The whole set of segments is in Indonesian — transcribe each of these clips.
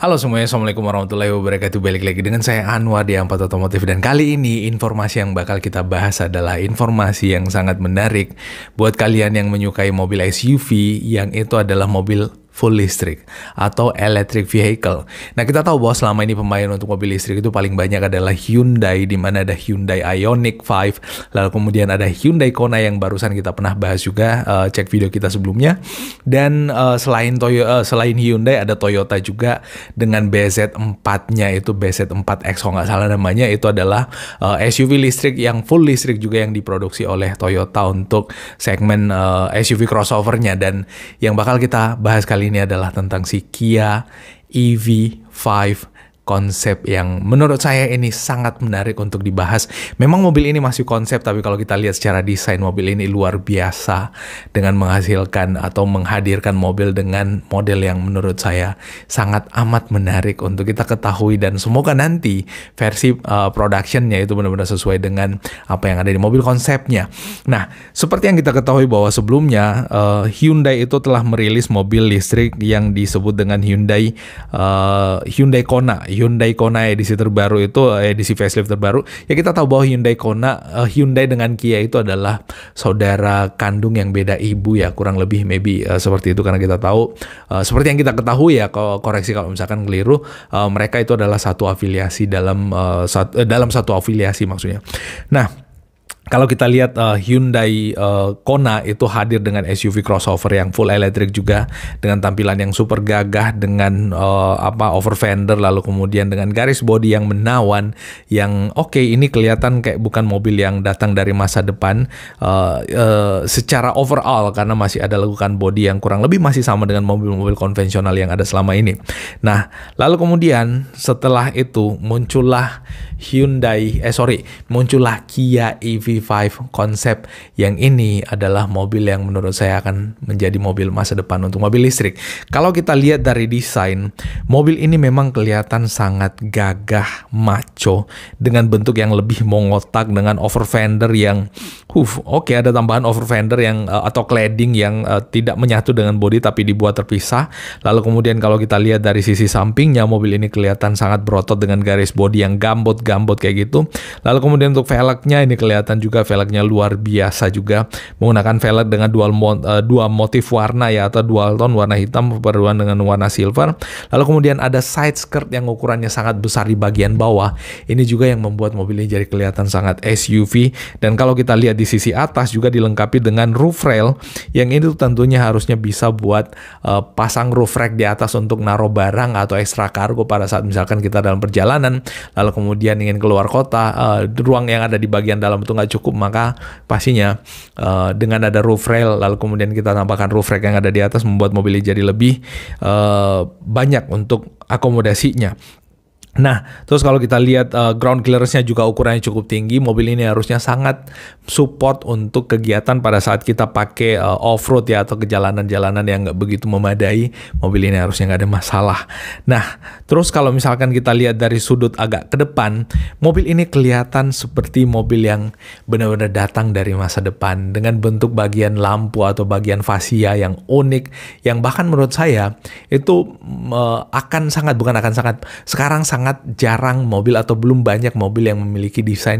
Halo semuanya, Assalamualaikum warahmatullahi wabarakatuh. Balik lagi dengan saya Anwar di Ampat Otomotif. Dan kali ini informasi yang bakal kita bahas adalah informasi yang sangat menarik buat kalian yang menyukai mobil SUV, yang itu adalah mobil full listrik atau electric vehicle. Nah, kita tahu bahwa selama ini pembayaran untuk mobil listrik itu paling banyak adalah Hyundai, di mana ada Hyundai Ioniq 5, lalu kemudian ada Hyundai Kona yang barusan kita pernah bahas juga, cek video kita sebelumnya. Dan selain Hyundai ada Toyota juga dengan BZ4-nya, itu BZ4X kalau nggak salah namanya. Itu adalah SUV listrik yang full listrik juga yang diproduksi oleh Toyota untuk segmen SUV crossover-nya. Dan yang bakal kita bahas kali ini adalah tentang si Kia EV5 konsep yang menurut saya ini sangat menarik untuk dibahas. Memang mobil ini masih konsep, tapi kalau kita lihat secara desain, mobil ini luar biasa dengan menghasilkan atau menghadirkan mobil dengan model yang menurut saya sangat amat menarik untuk kita ketahui. Dan semoga nanti versi productionnya itu benar-benar sesuai dengan apa yang ada di mobil konsepnya. Nah, seperti yang kita ketahui bahwa sebelumnya Hyundai itu telah merilis mobil listrik yang disebut dengan Hyundai Kona. Hyundai Kona edisi terbaru itu, edisi facelift terbaru. Ya, kita tahu bahwa Hyundai Kona, Hyundai dengan Kia itu adalah saudara kandung yang beda ibu ya, kurang lebih maybe seperti itu. Karena kita tahu, seperti yang kita ketahui ya, koreksi kalau misalkan keliru, mereka itu adalah satu afiliasi dalam satu afiliasi maksudnya. Nah, kalau kita lihat Hyundai Kona itu hadir dengan SUV crossover yang full electric juga, dengan tampilan yang super gagah, dengan over fender, lalu kemudian dengan garis bodi yang menawan, yang oke, ini kelihatan kayak bukan mobil yang datang dari masa depan secara overall, karena masih ada lekukan bodi yang kurang lebih masih sama dengan mobil-mobil konvensional yang ada selama ini. Nah, lalu kemudian setelah itu muncullah Kia EV5 konsep, yang ini adalah mobil yang menurut saya akan menjadi mobil masa depan untuk mobil listrik. Kalau kita lihat dari desain, mobil ini memang kelihatan sangat gagah, macho, dengan bentuk yang lebih mengotak, dengan over fender yang ada tambahan over fender yang atau cladding yang tidak menyatu dengan bodi tapi dibuat terpisah. Lalu kemudian kalau kita lihat dari sisi sampingnya, mobil ini kelihatan sangat berotot dengan garis bodi yang gambot kayak gitu. Lalu kemudian untuk velgnya, ini kelihatan juga velgnya luar biasa juga, menggunakan velg dengan dua motif warna ya, atau dual tone, warna hitam perpaduan dengan warna silver. Lalu kemudian ada side skirt yang ukurannya sangat besar di bagian bawah. Ini juga yang membuat mobil ini jadi kelihatan sangat SUV. Dan kalau kita lihat di sisi atas juga dilengkapi dengan roof rail, yang ini tentunya harusnya bisa buat pasang roof rack di atas untuk naruh barang atau ekstra kargo pada saat misalkan kita dalam perjalanan, lalu kemudian ingin keluar kota, ruang yang ada di bagian dalam itu nggak cukup, maka pastinya dengan ada roof rail, lalu kemudian kita tambahkan roof rack yang ada di atas, membuat mobil ini jadi lebih banyak untuk akomodasinya. Nah, terus kalau kita lihat ground clearance-nya juga ukurannya cukup tinggi. Mobil ini harusnya sangat support untuk kegiatan pada saat kita pakai off-road ya, atau ke jalanan-jalanan yang nggak begitu memadai. Mobil ini harusnya nggak ada masalah. Nah, terus kalau misalkan kita lihat dari sudut agak ke depan, mobil ini kelihatan seperti mobil yang benar-benar datang dari masa depan, dengan bentuk bagian lampu atau bagian fascia yang unik, yang bahkan menurut saya itu sekarang sangat jarang mobil, atau belum banyak mobil yang memiliki desain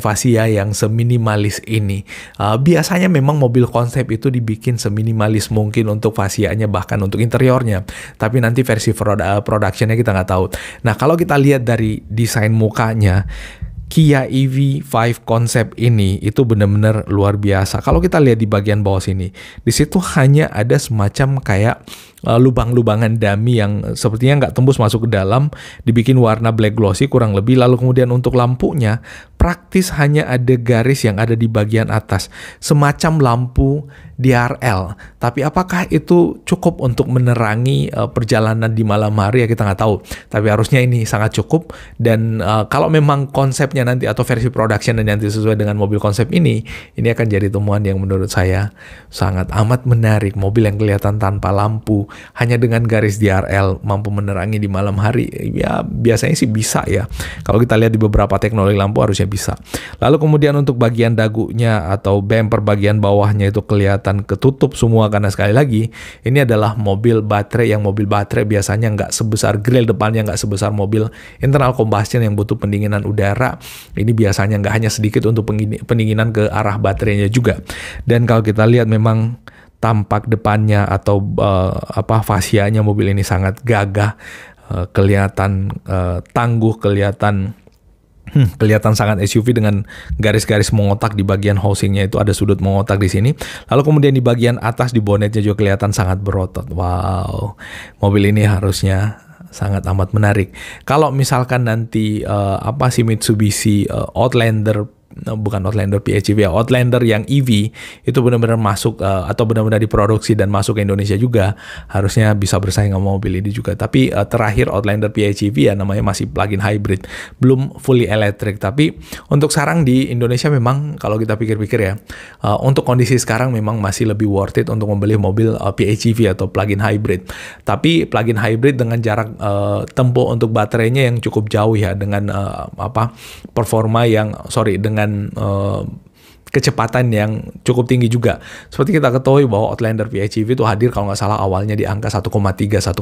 fascia yang seminimalis ini. Biasanya memang mobil konsep itu dibikin seminimalis mungkin untuk fascianya, bahkan untuk interiornya, tapi nanti versi productionnya kita nggak tahu. Nah, kalau kita lihat dari desain mukanya, Kia EV5 konsep ini itu benar-benar luar biasa. Kalau kita lihat di bagian bawah sini, di situ hanya ada semacam kayak lubang-lubangan dummy yang sepertinya nggak tembus masuk ke dalam, dibikin warna black glossy kurang lebih. Lalu kemudian untuk lampunya praktis hanya ada garis yang ada di bagian atas, semacam lampu DRL. Tapi apakah itu cukup untuk menerangi perjalanan di malam hari ya, kita nggak tahu. Tapi harusnya ini sangat cukup. Dan kalau memang konsepnya nanti atau versi production nanti sesuai dengan mobil konsep ini akan jadi temuan yang menurut saya sangat amat menarik. Mobil yang kelihatan tanpa lampu, hanya dengan garis DRL, mampu menerangi di malam hari. Ya biasanya sih bisa ya. Kalau kita lihat di beberapa teknologi lampu harusnya bisa. Lalu kemudian untuk bagian dagunya atau bumper bagian bawahnya itu kelihatan ketutup semua, karena sekali lagi ini adalah mobil baterai, yang mobil baterai biasanya nggak sebesar grill depannya, nggak sebesar mobil internal combustion yang butuh pendinginan udara. Ini biasanya nggak hanya sedikit untuk pendinginan ke arah baterainya juga. Dan kalau kita lihat memang tampak depannya atau fasianya mobil ini sangat gagah, kelihatan tangguh, kelihatan sangat SUV dengan garis-garis mengotak di bagian housingnya, itu ada sudut mengotak di sini. Lalu kemudian di bagian atas di bonetnya juga kelihatan sangat berotot. Wow, mobil ini harusnya sangat amat menarik. Kalau misalkan nanti Mitsubishi Outlander, bukan Outlander PHEV ya, Outlander yang EV itu benar-benar masuk atau benar-benar diproduksi dan masuk ke Indonesia juga, harusnya bisa bersaing sama mobil ini juga. Tapi terakhir Outlander PHEV ya namanya masih plug-in hybrid, belum fully electric. Tapi untuk sekarang di Indonesia memang kalau kita pikir-pikir ya, untuk kondisi sekarang memang masih lebih worth it untuk membeli mobil PHEV atau plug-in hybrid. Tapi plug-in hybrid dengan jarak tempuh untuk baterainya yang cukup jauh ya, dengan performa yang dengan kecepatan yang cukup tinggi juga. Seperti kita ketahui bahwa Outlander PHEV itu hadir kalau nggak salah awalnya di angka 1,3-1,4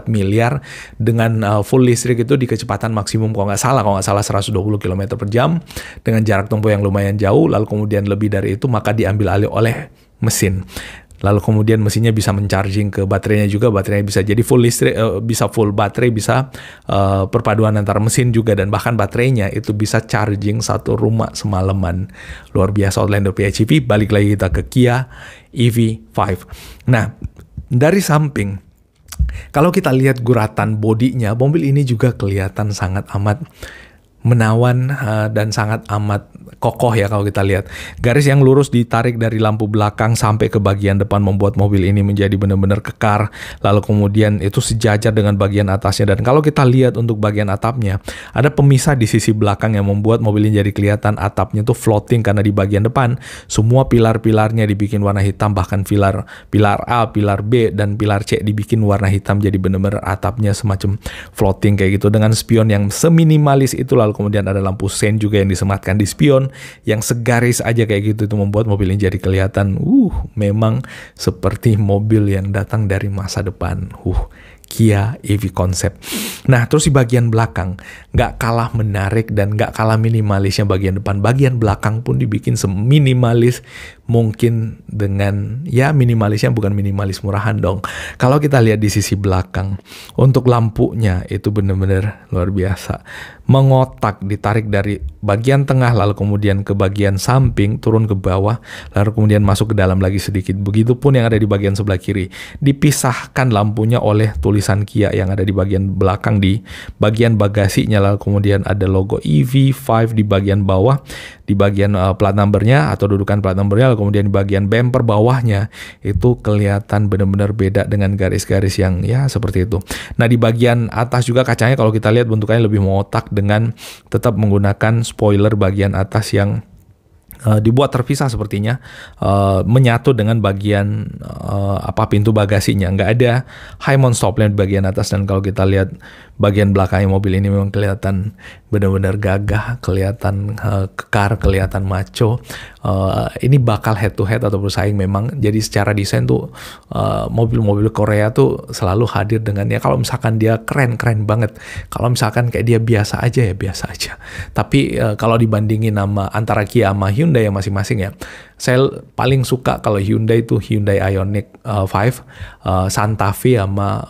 miliar dengan full listrik itu di kecepatan maksimum kalau nggak salah 120 km per jam dengan jarak tempuh yang lumayan jauh. Lalu kemudian lebih dari itu maka diambil alih oleh mesin. Lalu kemudian mesinnya bisa mencharging ke baterainya juga, baterainya bisa jadi full listrik, bisa full baterai, bisa perpaduan antara mesin juga, dan bahkan baterainya itu bisa charging satu rumah semalaman. Luar biasa Outlander PHEV. Balik lagi kita ke Kia EV5. Nah, dari samping, kalau kita lihat guratan bodinya, mobil ini juga kelihatan sangat amat menawan dan sangat amat kokoh ya. Kalau kita lihat garis yang lurus ditarik dari lampu belakang sampai ke bagian depan membuat mobil ini menjadi benar-benar kekar. Lalu kemudian itu sejajar dengan bagian atasnya, dan kalau kita lihat untuk bagian atapnya ada pemisah di sisi belakang yang membuat mobil ini jadi kelihatan atapnya tuh floating, karena di bagian depan semua pilar-pilarnya dibikin warna hitam, bahkan pilar A, pilar B, dan pilar C dibikin warna hitam, jadi benar-benar atapnya semacam floating kayak gitu dengan spion yang seminimalis itu. Lalu kemudian ada lampu sein juga yang disematkan di spion yang segaris aja kayak gitu, itu membuat mobil ini jadi kelihatan memang seperti mobil yang datang dari masa depan. Kia EV Concept. Nah, terus di bagian belakang nggak kalah menarik dan nggak kalah minimalisnya bagian depan. Bagian belakang pun dibikin seminimalis mungkin, dengan ya minimalisnya bukan minimalis murahan dong. Kalau kita lihat di sisi belakang, untuk lampunya itu benar-benar luar biasa. Mengotak, ditarik dari bagian tengah lalu kemudian ke bagian samping, turun ke bawah, lalu kemudian masuk ke dalam lagi sedikit. Begitupun yang ada di bagian sebelah kiri. Dipisahkan lampunya oleh tulisan Kia yang ada di bagian belakang di bagian bagasinya, lalu kemudian ada logo EV5 di bagian bawah, di bagian plat numbernya atau dudukan plat numbernya, lalu kemudian di bagian bumper bawahnya itu kelihatan benar-benar beda dengan garis-garis yang ya seperti itu. Nah, di bagian atas juga kacanya kalau kita lihat bentukannya lebih mengotak dengan tetap menggunakan spoiler bagian atas yang dibuat terpisah sepertinya, menyatu dengan bagian pintu bagasinya. Nggak ada high mount stop lamp di bagian atas, dan kalau kita lihat bagian belakangnya mobil ini memang kelihatan benar-benar gagah, kelihatan kekar, kelihatan macho. Ini bakal head to head atau bersaing memang. Jadi secara desain tuh mobil-mobil Korea tuh selalu hadir dengan ya kalau misalkan dia keren-keren banget, kalau misalkan kayak dia biasa aja ya biasa aja. Tapi kalau dibandingin sama antara Kia sama Hyundai yang masing-masing ya, saya paling suka kalau Hyundai itu Hyundai Ioniq 5, Santa Fe sama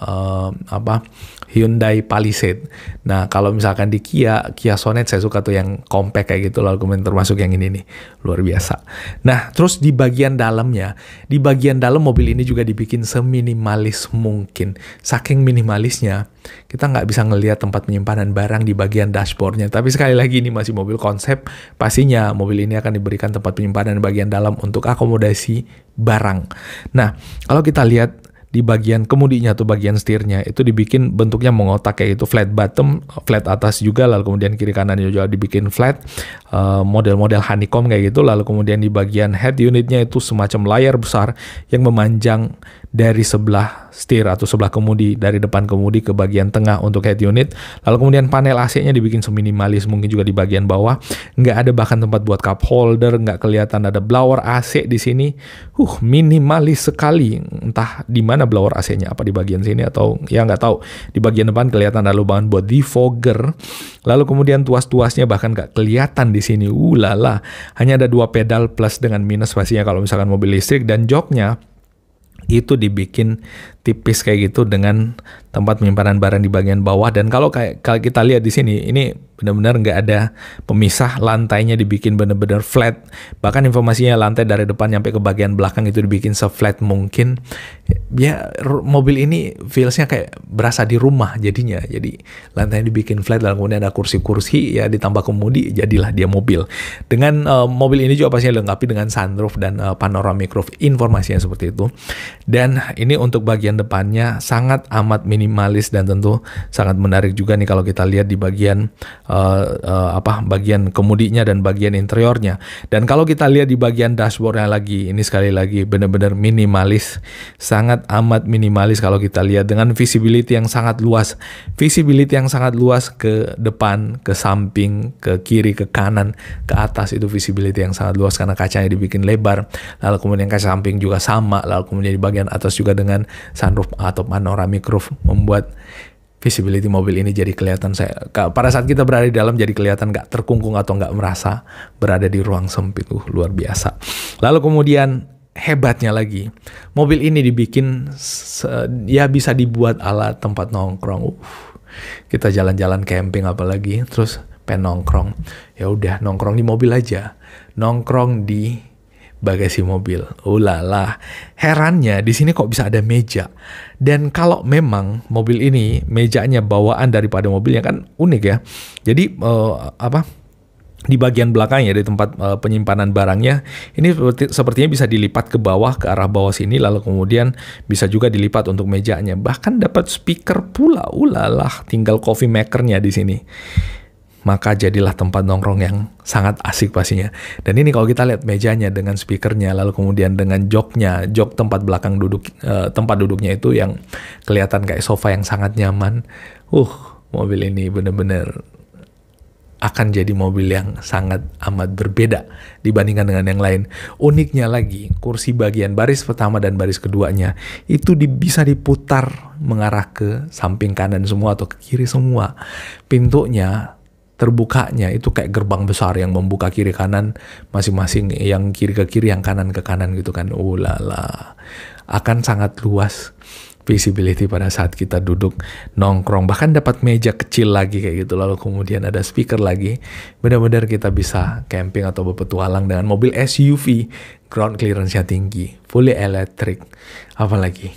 Hyundai Palisade. Nah, kalau misalkan di Kia Sonet saya suka tuh yang compact kayak gitu, lalu kemudian termasuk yang ini nih, luar biasa. Nah, terus di bagian dalamnya, di bagian dalam mobil ini juga dibikin seminimalis mungkin. Saking minimalisnya, kita nggak bisa ngelihat tempat penyimpanan barang di bagian dashboardnya. Tapi sekali lagi ini masih mobil konsep, pastinya mobil ini akan diberikan tempat penyimpanan di bagian dalam untuk akomodasi barang. Nah, kalau kita lihat di bagian kemudinya atau bagian setirnya itu dibikin bentuknya mengotak kayak gitu, flat bottom, flat atas juga, lalu kemudian kiri kanan juga dibikin flat, model-model honeycomb kayak gitu, lalu kemudian di bagian head unitnya itu semacam layar besar yang memanjang dari sebelah setir atau sebelah kemudi, dari depan kemudi ke bagian tengah untuk head unit. Lalu kemudian panel AC-nya dibikin seminimalis mungkin juga di bagian bawah, nggak ada bahkan tempat buat cup holder, nggak kelihatan ada blower AC di sini. Minimalis sekali. Entah di mana blower AC-nya, apa di bagian sini atau ya nggak tahu. Di bagian depan kelihatan ada lubang buat defogger. Lalu kemudian tuas-tuasnya bahkan nggak kelihatan di sini. Lala, hanya ada 2 pedal plus dengan minus pastinya kalau misalkan mobil listrik, dan joknya itu dibikin tipis kayak gitu dengan tempat penyimpanan barang di bagian bawah. Dan kalau kita lihat di sini, ini benar-benar nggak ada pemisah, lantainya dibikin benar-benar flat. Bahkan informasinya lantai dari depan sampai ke bagian belakang itu dibikin se-flat mungkin. Ya mobil ini feelsnya kayak berasa di rumah jadinya. Jadi lantainya dibikin flat, lalu kemudian ada kursi-kursi ya ditambah kemudi, jadilah dia mobil. Dengan mobil ini juga pastinya dilengkapi dengan sunroof dan panoramic roof, informasinya seperti itu. Dan ini untuk bagian depannya sangat amat minimalis dan tentu sangat menarik juga nih kalau kita lihat di bagian bagian kemudinya dan bagian interiornya. Dan kalau kita lihat di bagian dashboardnya lagi, ini sekali lagi benar-benar minimalis, sangat amat minimalis kalau kita lihat dengan visibility yang sangat luas. Visibility yang sangat luas ke depan, ke samping, ke kiri, ke kanan, ke atas, itu visibility yang sangat luas karena kacanya dibikin lebar. Lalu kemudian kaca samping juga sama, lalu kemudian di bagian atas juga dengan sunroof atau panoramic roof membuat visibility mobil ini jadi kelihatan, pada saat kita berada di dalam jadi kelihatan nggak terkungkung atau nggak merasa berada di ruang sempit. Luar biasa. Lalu kemudian hebatnya lagi, mobil ini dibikin ya bisa dibuat ala tempat nongkrong. Kita jalan-jalan camping apalagi, terus pengen nongkrong, ya udah nongkrong di mobil aja, nongkrong di bagasi mobil. Ulala, herannya di sini kok bisa ada meja. Dan kalau memang mobil ini mejanya bawaan daripada mobilnya kan unik ya. Jadi di bagian belakangnya, di tempat penyimpanan barangnya, ini sepertinya bisa dilipat ke bawah, ke arah bawah sini, lalu kemudian bisa juga dilipat untuk mejanya. Bahkan dapat speaker pula. Ulala, tinggal coffee makernya di sini. Maka jadilah tempat nongkrong yang sangat asik pastinya. Dan ini kalau kita lihat mejanya dengan speakernya, lalu kemudian dengan joknya, jok tempat belakang duduk, tempat duduknya itu yang kelihatan kayak sofa yang sangat nyaman. Mobil ini benar-benar akan jadi mobil yang sangat amat berbeda dibandingkan dengan yang lain. Uniknya lagi, kursi bagian baris pertama dan baris keduanya itu bisa diputar mengarah ke samping kanan semua atau ke kiri semua. Pintunya terbukanya itu kayak gerbang besar yang membuka kiri kanan masing-masing, yang kiri ke kiri, yang kanan ke kanan gitu kan. Ulala, akan sangat luas visibility pada saat kita duduk nongkrong. Bahkan dapat meja kecil lagi kayak gitu, lalu kemudian ada speaker lagi. Benar-benar kita bisa camping atau berpetualang dengan mobil SUV, ground clearance-nya tinggi, fully electric, apalagi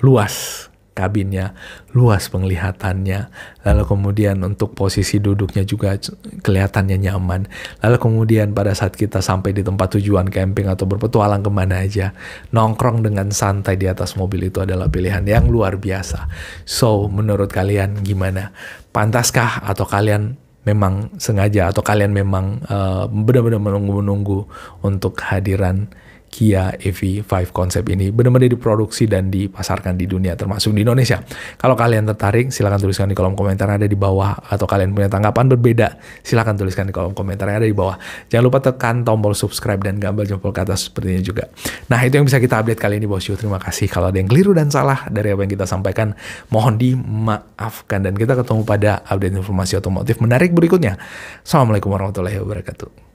luas kabinnya, luas penglihatannya, lalu kemudian untuk posisi duduknya juga kelihatannya nyaman. Lalu kemudian pada saat kita sampai di tempat tujuan camping atau berpetualang kemana aja, nongkrong dengan santai di atas mobil itu adalah pilihan yang luar biasa. So, menurut kalian gimana? Pantaskah atau kalian memang sengaja atau kalian memang benar-benar menunggu-nunggu untuk kehadiran Kia EV5 konsep ini benar-benar diproduksi dan dipasarkan di dunia, termasuk di Indonesia? Kalau kalian tertarik, silahkan tuliskan di kolom komentar yang ada di bawah. Atau kalian punya tanggapan berbeda, silahkan tuliskan di kolom komentar yang ada di bawah. Jangan lupa tekan tombol subscribe dan gambar jempol ke atas seperti ini juga. Nah, itu yang bisa kita update kali ini, bosku. Terima kasih. Kalau ada yang keliru dan salah dari apa yang kita sampaikan, mohon dimaafkan. Dan kita ketemu pada update informasi otomotif menarik berikutnya. Assalamualaikum warahmatullahi wabarakatuh.